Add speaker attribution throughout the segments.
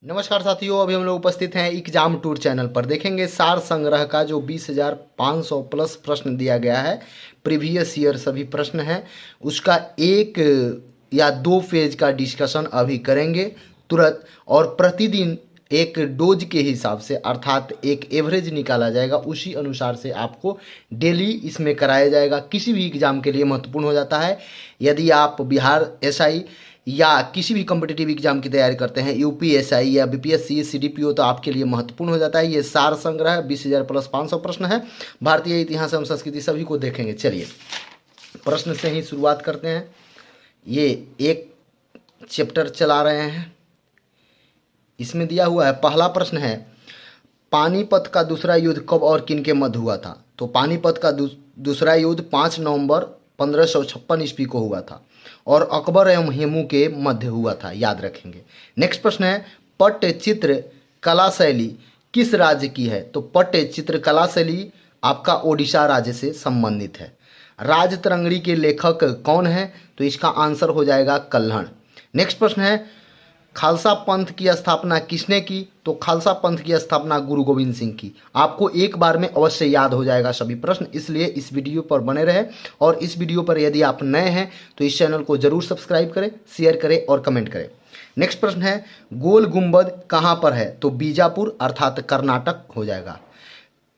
Speaker 1: नमस्कार साथियों, अभी हम लोग उपस्थित हैं एग्जाम टूर चैनल पर। देखेंगे सार संग्रह का जो 20,500 प्लस प्रश्न दिया गया है, प्रीवियस ईयर सभी प्रश्न हैं, उसका एक या दो पेज का डिस्कशन अभी करेंगे तुरंत। और प्रतिदिन एक डोज के हिसाब से अर्थात एक एवरेज निकाला जाएगा, उसी अनुसार से आपको डेली इसमें कराया जाएगा। किसी भी एग्ज़ाम के लिए महत्वपूर्ण हो जाता है। यदि आप बिहार एसआई या किसी भी कॉम्पिटिटिव एग्जाम की तैयारी करते हैं, यूपीएसआई या बीपीएससी सीडीपीओ, तो आपके लिए महत्वपूर्ण हो जाता है। ये सार संग्रह 20,000 प्लस 500 प्रश्न है। भारतीय इतिहास एवं संस्कृति सभी को देखेंगे। चलिए प्रश्न से ही शुरुआत करते हैं। ये एक चैप्टर चला रहे हैं, इसमें दिया हुआ है। पहला प्रश्न है, पानीपत का दूसरा युद्ध कब और किन के मध्य हुआ था? तो पानीपत का दूसरा युद्ध 5 नवंबर 1556 ईस्वी को हुआ था और अकबर एवं हेमू के मध्य हुआ था, याद रखेंगे। नेक्स्ट प्रश्न है, पट्टचित्र कला शैली किस राज्य की है? तो पट्टचित्र कला शैली आपका ओडिशा राज्य से संबंधित है। राजतरंगिणी के लेखक कौन है? तो इसका आंसर हो जाएगा कल्हण। नेक्स्ट प्रश्न है, खालसा पंथ की स्थापना किसने की? तो खालसा पंथ की स्थापना गुरु गोविंद सिंह की। आपको एक बार में अवश्य याद हो जाएगा सभी प्रश्न, इसलिए इस वीडियो पर बने रहें। और इस वीडियो पर यदि आप नए हैं तो इस चैनल को जरूर सब्सक्राइब करें, शेयर करें और कमेंट करें। नेक्स्ट प्रश्न है, गोल गुंबद कहाँ पर है? तो बीजापुर अर्थात कर्नाटक हो जाएगा।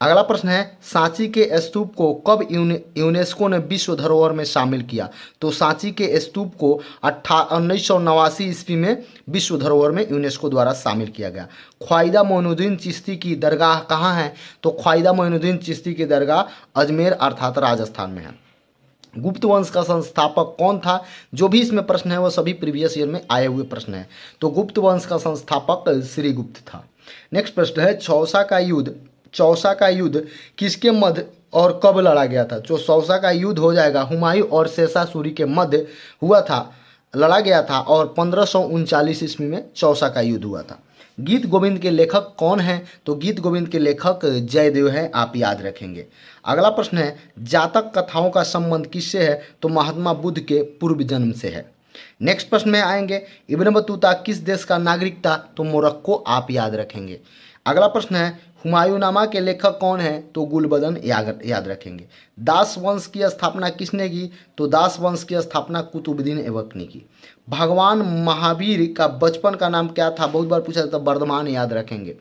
Speaker 1: अगला प्रश्न है, सांची के स्तूप को कब यूनेस्को ने विश्व धरोहर में शामिल किया? तो सांची के स्तूप को 1989 ईस्वी में विश्व धरोहर में यूनेस्को द्वारा शामिल किया गया। ख्वाजा मोइनुद्दीन चिश्ती की दरगाह कहाँ है? तो ख्वाजा मोइनुद्दीन चिश्ती की दरगाह अजमेर अर्थात राजस्थान में है। गुप्त वंश का संस्थापक कौन था? जो भी इसमें प्रश्न है वो सभी प्रीवियस ईयर में आए हुए प्रश्न है। तो गुप्त वंश का संस्थापक श्रीगुप्त था। नेक्स्ट प्रश्न है, चौसा का युद्ध किसके मध्य और कब लड़ा गया था? तो चौसा का युद्ध हो जाएगा हुमायूं और शेरशाह सूरी के मध्य हुआ था, लड़ा गया था और 1539 ईस्वी में चौसा का युद्ध हुआ था। गीत गोविंद के लेखक कौन हैं? तो गीत गोविंद के लेखक जयदेव हैं, आप याद रखेंगे। अगला प्रश्न है, जातक कथाओं का संबंध किससे है? तो महात्मा बुद्ध के पूर्व जन्म से है। नेक्स्ट प्रश्न में आएंगे, इब्न बतूता किस देश का नागरिक था? तो मोरक्को, आप याद रखेंगे। अगला प्रश्न है, हुमायूंनामा के लेखक कौन है? तो गुलबदन, याद रखेंगे। दास वंश की स्थापना किसने की? तो दास वंश की स्थापना कुतुबुद्दीन ऐबक ने की। भगवान महावीर का बचपन का नाम क्या था? बहुत बार पूछा जाता है, वर्धमान, याद रखेंगे।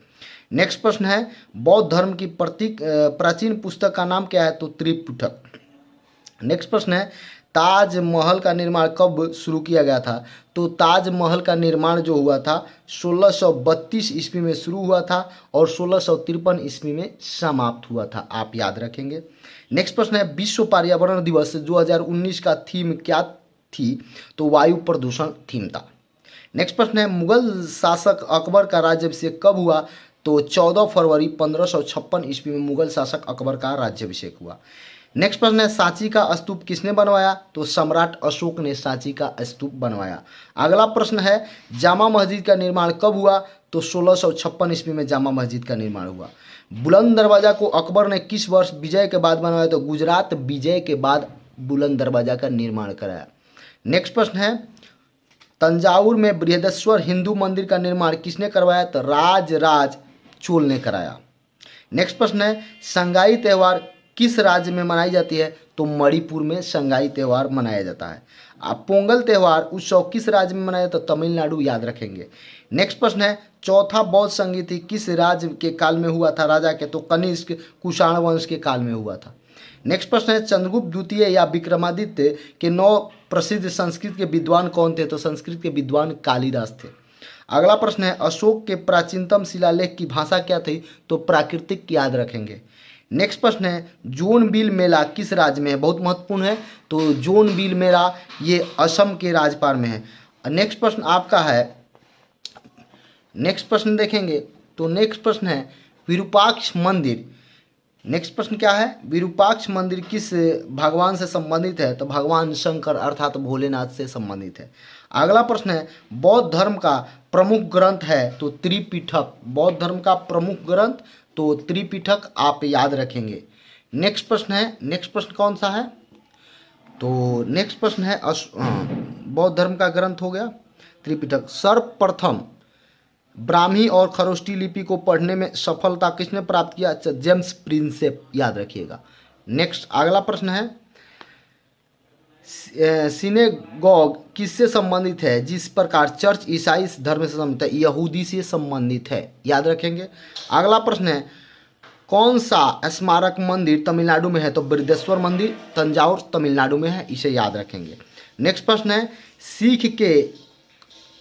Speaker 1: नेक्स्ट प्रश्न है, बौद्ध धर्म की प्राचीन पुस्तक का नाम क्या है? तो त्रिपिटक। नेक्स्ट प्रश्न है, ताजमहल का निर्माण कब शुरू किया गया था? तो ताजमहल का निर्माण जो हुआ था 1632 ईस्वी में शुरू हुआ था और 1653 ईस्वी में समाप्त हुआ था, आप याद रखेंगे। नेक्स्ट प्रश्न है, विश्व पर्यावरण दिवस 2019 का थीम क्या थी? तो वायु प्रदूषण थीम था। नेक्स्ट प्रश्न है, मुगल शासक अकबर का राज्याभिषेक कब हुआ? तो 14 फरवरी 1556 ईस्वी में मुगल शासक अकबर का राज्याभिषेक हुआ। नेक्स्ट प्रश्न है, सांची का स्तूप किसने बनवाया? तो सम्राट अशोक ने सांची का स्तूप बनवाया। अगला प्रश्न है, जामा मस्जिद का निर्माण कब हुआ? तो 1656 ईस्वी में जामा मस्जिद का निर्माण हुआ। बुलंद दरवाजा को अकबर ने किस वर्ष विजय के बाद बनवाया? तो गुजरात विजय के बाद बुलंद दरवाजा का निर्माण कराया। नेक्स्ट प्रश्न है, तंजावुर में बृहदेश्वर हिंदू मंदिर का निर्माण किसने करवाया? तो राज चोल ने कराया। नेक्स्ट प्रश्न है, संगाई त्यौहार किस राज्य में मनाई जाती है? तो मणिपुर में संगाई त्यौहार मनाया जाता है। अब पोंगल त्यौहार उत्सव किस राज्य में मनाया? तो तमिलनाडु, याद रखेंगे। नेक्स्ट प्रश्न है, चौथा बौद्ध संगीति किस राज्य के काल में हुआ था राजा के? तो कनिष्क कुषाण वंश के काल में हुआ था। नेक्स्ट प्रश्न है, चंद्रगुप्त द्वितीय या विक्रमादित्य के 9 प्रसिद्ध संस्कृत के विद्वान कौन थे? तो संस्कृत के विद्वान कालिदास थे। अगला प्रश्न है, अशोक के प्राचीनतम शिलालेख की भाषा क्या थी? तो प्राकृतिक, याद रखेंगे। नेक्स्ट प्रश्न है, जोनबिल मेला किस राज्य में है? बहुत महत्वपूर्ण है। तो जोनबिल मेला ये असम के राज्यपाल में है। नेक्स्ट प्रश्न आपका है, नेक्स्ट प्रश्न देखेंगे तो नेक्स्ट प्रश्न है, विरूपाक्ष मंदिर। नेक्स्ट प्रश्न क्या है? विरूपाक्ष मंदिर किस भगवान से संबंधित है? तो भगवान शंकर अर्थात भोलेनाथ से संबंधित है। अगला प्रश्न है, बौद्ध धर्म का प्रमुख ग्रंथ है? तो त्रिपिटक। बौद्ध धर्म का प्रमुख ग्रंथ तो त्रिपिटक, आप याद रखेंगे। नेक्स्ट प्रश्न है, नेक्स्ट प्रश्न कौन सा है? तो नेक्स्ट प्रश्न है, बौद्ध धर्म का ग्रंथ हो गया त्रिपिटक। सर्वप्रथम ब्राह्मी और खरोष्टी लिपि को पढ़ने में सफलता किसने प्राप्त किया? अच्छा, जेम्स प्रिंसेप, याद रखिएगा। नेक्स्ट अगला प्रश्न है, सिनेगॉग किससे संबंधित है? जिस प्रकार चर्च ईसाई धर्म से संबंधित है, यहूदी से संबंधित है, याद रखेंगे। अगला प्रश्न है, कौन सा स्मारक मंदिर तमिलनाडु में है? तो बृहदेश्वर मंदिर तंजावुर तमिलनाडु में है, इसे याद रखेंगे। नेक्स्ट प्रश्न है, सिख के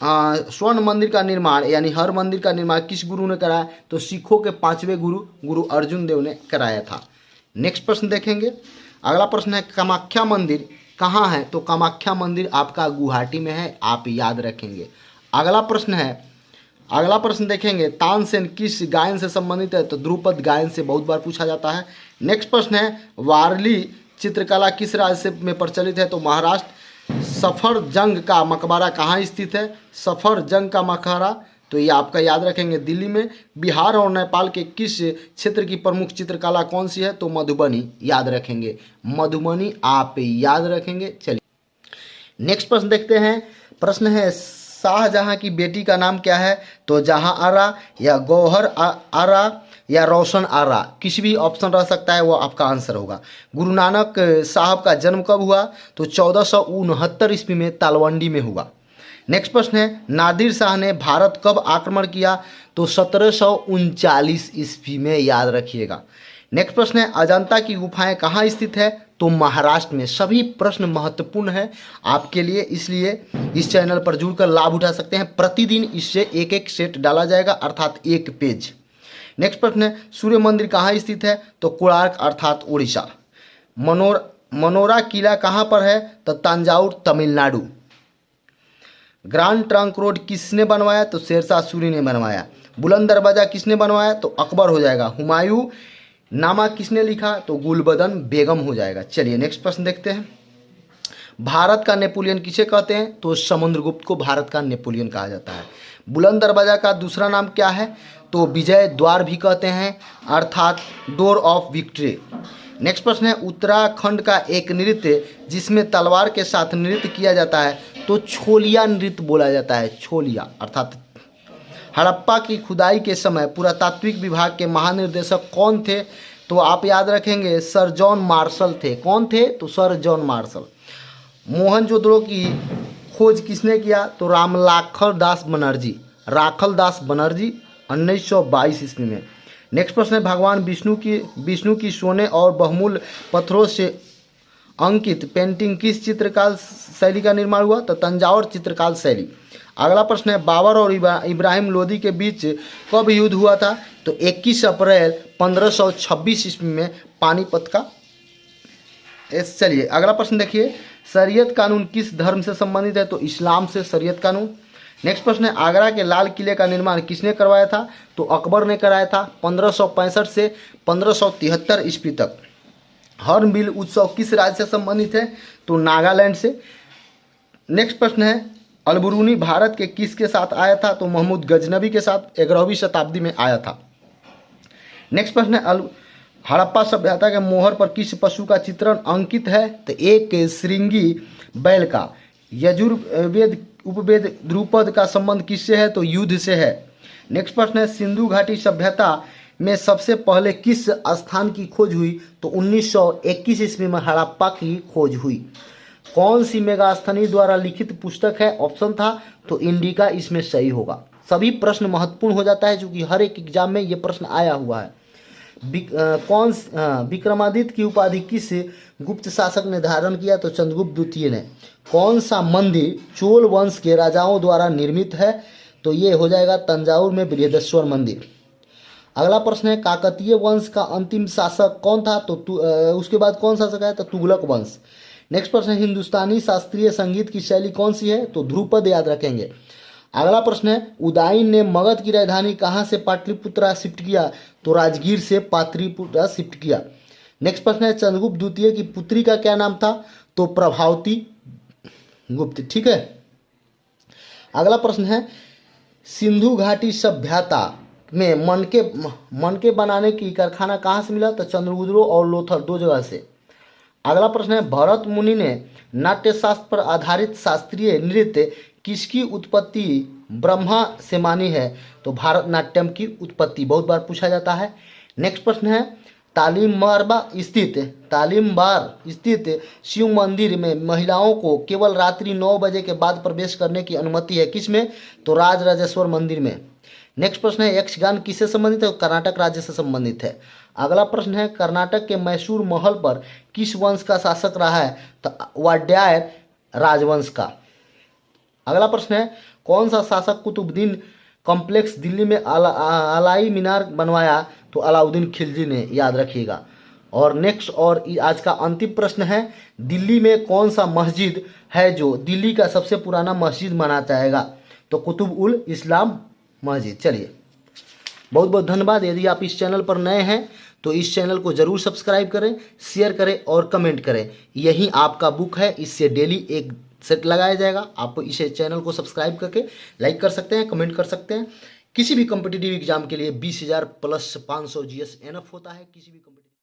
Speaker 1: स्वर्ण मंदिर का निर्माण यानी हर मंदिर का निर्माण किस गुरु ने कराया? तो सिखों के 5वें गुरु अर्जुन देव ने कराया था। नेक्स्ट प्रश्न देखेंगे। अगला प्रश्न है, कामाख्या मंदिर कहाँ है? तो कामाख्या मंदिर आपका गुवाहाटी में है, आप याद रखेंगे। अगला प्रश्न देखेंगे, तानसेन किस गायन से संबंधित है? तो ध्रुपद गायन से बहुत बार पूछा जाता है। नेक्स्ट प्रश्न है, वारली चित्रकला किस राज्य में प्रचलित है? तो महाराष्ट्र। सफरजंग का मकबरा कहाँ स्थित है? सफरजंग का मकबरा तो ये आपका याद रखेंगे दिल्ली में। बिहार और नेपाल के किस क्षेत्र की प्रमुख चित्रकला कौन सी है? तो मधुबनी, याद रखेंगे, मधुबनी आप याद रखेंगे। चलिए नेक्स्ट प्रश्न देखते हैं। प्रश्न है, शाहजहां की बेटी का नाम क्या है? तो जहां आरा या गौहर आरा या रोशन आरा, किसी भी ऑप्शन रह सकता है, वो आपका आंसर होगा। गुरु नानक साहब का जन्म कब हुआ? तो 1469 ईस्वी में तालवंडी में हुआ। नेक्स्ट प्रश्न है, नादिर शाह ने भारत कब आक्रमण किया? तो 1739 ईस्वी में, याद रखिएगा। नेक्स्ट प्रश्न है, अजंता की गुफाएं कहाँ स्थित है? तो महाराष्ट्र में। सभी प्रश्न महत्वपूर्ण है आपके लिए, इसलिए इस चैनल पर जुड़कर लाभ उठा सकते हैं। प्रतिदिन इससे एक एक सेट डाला जाएगा, अर्थात एक पेज। नेक्स्ट प्रश्न है, सूर्य मंदिर कहाँ स्थित है? तो कोणार्क अर्थात उड़ीसा। मनोरा किला कहाँ पर है? तो Thanjavur Tamil Nadu. Grand trunk road किसने बनवाया? तो शेरशाह सूरी ने बनवाया। बुलंद दरवाजा किसने बनवाया? तो अकबर हो जाएगा। हुमायूं नामा किसने लिखा? तो गुलबदन बेगम हो जाएगा। चलिए नेक्स्ट प्रश्न देखते हैं। भारत का नेपोलियन किसे कहते हैं? तो समुद्रगुप्त को भारत का नेपोलियन कहा जाता है। बुलंद दरवाजा का दूसरा नाम क्या है? तो विजय द्वार भी कहते हैं, अर्थात डोर ऑफ विक्ट्री। नेक्स्ट प्रश्न है, उत्तराखंड का एक नृत्य जिसमें तलवार के साथ नृत्य किया जाता है तो छोलिया नृत्य बोला जाता है, छोलिया अर्थात। हड़प्पा की खुदाई के समय पुरातात्विक विभाग के महानिर्देशक कौन थे? तो आप याद रखेंगे, सर जॉन मार्शल थे। कौन थे? तो सर जॉन मार्शल। मोहनजोदड़ो की खोज किसने किया? तो रामलाखर दास बनर्जी, राखल दास बनर्जी 1922 ईस्वी में। नेक्स्ट प्रश्न है, भगवान विष्णु की सोने और बहुमूल्य पत्थरों से अंकित पेंटिंग किस चित्रकाल शैली का निर्माण हुआ? तो तंजावुर चित्रकाल शैली। अगला प्रश्न है, बाबर और इब्राहिम लोदी के बीच कब युद्ध हुआ था? तो 21 अप्रैल 1526 ईस्वी में पानीपत का। चलिए अगला प्रश्न देखिए, शरीयत कानून किस धर्म से संबंधित है? तो इस्लाम से शरीयत कानून। नेक्स्ट प्रश्न है, आगरा के लाल किले का निर्माण किसने करवाया था? तो अकबर ने कराया था 1565 से 1573 ईस्वी तक। हॉर्नबिल उत्सव किस राज्य से संबंधित है? तो नागालैंड से। नेक्स्ट प्रश्न है, अलबरूनी भारत के किसके साथ आया था? तो महमूद गजनबी के साथ 11वीं शताब्दी में आया था। नेक्स्ट प्रश्न है, हड़प्पा सभ्यता के मोहर पर किस पशु का चित्रण अंकित है? तो एक श्रृंगी बैल का। यजुर्वेद उपवेद ध्रुपद का संबंध किससे है? तो युद्ध से है। नेक्स्ट प्रश्न है, सिंधु घाटी सभ्यता में सबसे पहले किस स्थान की खोज हुई? तो 1921 ईस्वी में हड़प्पा की खोज हुई। कौन सी मेगास्थनी द्वारा लिखित पुस्तक है? ऑप्शन था तो इंडिका इसमें सही होगा। सभी प्रश्न महत्वपूर्ण हो जाता है क्योंकि हर एक एग्जाम में ये प्रश्न आया हुआ है। विक्रमादित्य की उपाधि किस गुप्त शासक ने धारण किया? तो चंद्रगुप्त द्वितीय ने। कौन सा मंदिर चोल वंश के राजाओं द्वारा निर्मित है? तो ये हो जाएगा तंजावुर में बृहदेश्वर मंदिर। अगला प्रश्न है, काकतीय वंश का अंतिम शासक कौन था? तो उसके बाद कौन शासक है? तो तुगलक वंश। नेक्स्ट प्रश्न है, हिंदुस्तानी शास्त्रीय संगीत की शैली कौन सी है? तो ध्रुपद, याद रखेंगे। अगला प्रश्न है, उदयन ने मगध की राजधानी कहाँ से पाटलिपुत्रा शिफ्ट किया? तो राजगीर से पाटलिपुत्रा शिफ्ट किया। नेक्स्ट प्रश्न है, चंद्रगुप्त द्वितीय की पुत्री का क्या नाम था? तो प्रभावती गुप्त। ठीक है। अगला प्रश्न है, सिंधु घाटी सभ्यता में मनके बनाने की कारखाना कहाँ से मिला? तो चंद्रगुप्त और लोथल, दो जगह से। अगला प्रश्न है, भरत मुनि ने नाट्यशास्त्र पर आधारित शास्त्रीय नृत्य किसकी उत्पत्ति ब्रह्मा से मानी है? तो भारतनाट्यम की उत्पत्ति, बहुत बार पूछा जाता है। नेक्स्ट प्रश्न है, तालीमबार स्थित शिव मंदिर में महिलाओं को केवल रात्रि 9 बजे के बाद प्रवेश करने की अनुमति है, किसमें? तो राजराजेश्वर मंदिर में। नेक्स्ट प्रश्न है, यक्षगान किससे संबंधित है? कर्नाटक राज्य से संबंधित है। अगला प्रश्न है, कर्नाटक के मैसूर महल पर किस वंश का शासक रहा है? तो वाड्यायर राजवंश का। अगला प्रश्न है, कौन सा शासक कुतुबुद्दीन कॉम्प्लेक्स दिल्ली में अलाई मीनार बनवाया? तो अलाउद्दीन खिलजी ने, याद रखिएगा। और नेक्स्ट और आज का अंतिम प्रश्न है, दिल्ली में कौन सा मस्जिद है जो दिल्ली का सबसे पुराना मस्जिद माना जाएगा? तो कुतुब उल इस्लाम मस्जिद। चलिए, बहुत बहुत धन्यवाद। यदि आप इस चैनल पर नए हैं तो इस चैनल को ज़रूर सब्सक्राइब करें, शेयर करें और कमेंट करें। यही आपका बुक है, इससे डेली एक सेट लगाया जाएगा। आप इसे चैनल को सब्सक्राइब करके लाइक कर सकते हैं, कमेंट कर सकते हैं। किसी भी कॉम्पिटिटिव एग्जाम के लिए 20,000 प्लस 500 GS एनफ होता है। किसी भी